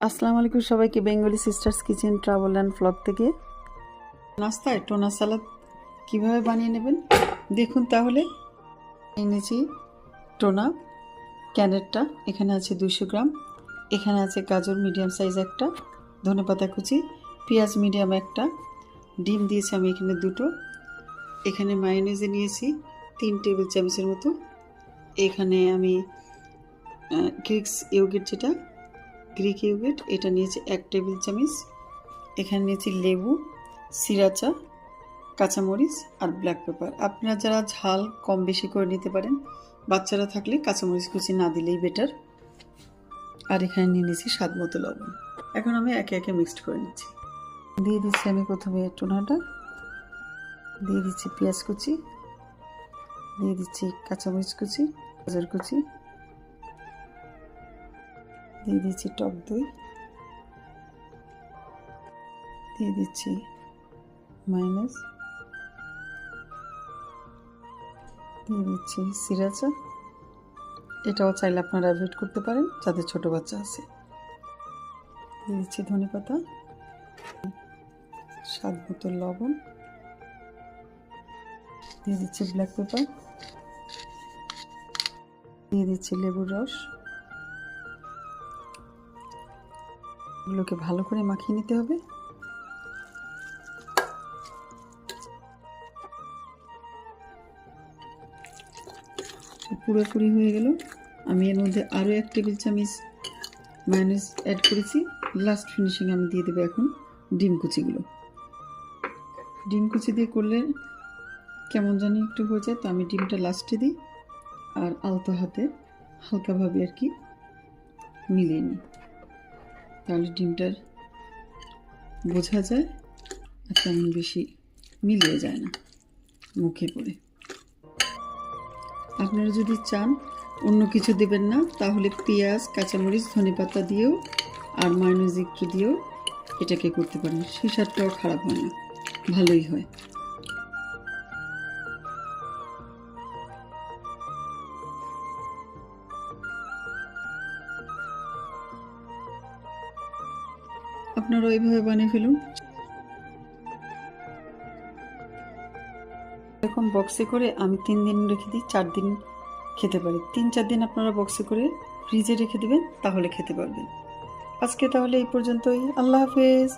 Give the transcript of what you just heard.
আসসালামু আলাইকুম সবাইকে Bengali sisters kitchen travel and vlog থেকে নাস্তায় টোনা সালাদ কীভাবে বানিয়ে নেবেন দেখুন। তাহলে এনেছি টোনা ক্যানেটটা, এখানে আছে 200 গ্রাম, এখানে আছে গাজর মিডিয়াম সাইজ একটা, ধনেপাতা কুচি, পেঁয়াজ মিডিয়াম একটা, ডিম দিয়েছি আমি এখানে 2টো, এখানে মায়োনেজে নিয়েছি 3 টেবিল চামচের মতো, এখানে আমি গ্রিক্স ইয়োগurt যেটা গ্রিক ইয়োগurt এটা নিয়েছি 1 টেবিল চামচ, এখানে নিয়েছি লেবু, সিরাচা, কাঁচামরিচ আর ব্ল্যাক পেপার। আপনারা যারা ঝাল কম বেশি করে নিতে পারেন, বাচ্চারা থাকলে কাঁচামরিচ কুচি না দিলেই বেটার। আর এখানে নিয়ে নিয়েছি স্বাদ মতো লবণ। এখন আমি একে একে মিক্সড করে নিচ্ছি। দিয়ে দিচ্ছি আমি প্রথমে টোনাটা, দিয়ে দিচ্ছি পেঁয়াজ কুচি, দিয়ে দিচ্ছি কাঁচামরিচ কুচি, গাজর কুচি, দিয়ে দিচ্ছি টক দই, দিয়ে দিচ্ছি মায়োনেজ, দিয়ে দিচ্ছি সিরাচা, এটাও চাইলে আপনারা অ্যাভয়েড করতে পারেন যাদের ছোট বাচ্চা আছে, দিয়ে দিচ্ছি ধনেপাতা, স্বাদ মতো লবণ, দিয়ে দিচ্ছি ব্ল্যাক পেপার, দিয়ে দিচ্ছি লেবুর রস। এগুলোকে ভালো করে মাখিয়ে নিতে হবে। পুরোপুরি হয়ে গেল। আমি এর মধ্যে আরও 1 টেবিল চামচ মায়োনেজ অ্যাড করেছি। লাস্ট ফিনিশিং আমি দিয়ে দেবো এখন ডিম কুচিগুলো। ডিম কুচি দিয়ে করলে কেমন জানি একটু হয়ে যায়, তো আমি ডিমটা লাস্টে দিই আর আলতো হাতে হালকাভাবে আর কি মিলিয়ে নিই, তাহলে ডিমটার বোঝা যায় আর তেমন বেশি মিলিয়ে যায় না মুখে পড়ে। আপনারা যদি চান অন্য কিছু দেবেন না, তাহলে পেঁয়াজ, কাঁচামরিচ, ধনেপাতা দিয়েও আর মায়োনেজ একটু দিয়েও এটাকে করতে পারেন। সেই স্বাদটাও খারাপ হয় না, ভালোই হয়। আপনারা ওইভাবে বানিয়ে ফেলুন। এরকম বক্সে করে আমি 3 দিন রেখে দিই, 4 দিন খেতে পারি। 3-4 দিন আপনারা বক্সে করে ফ্রিজে রেখে দিবেন, তাহলে খেতে পারবেন। আজকে তাহলে এই পর্যন্তই। আল্লাহ হাফেজ।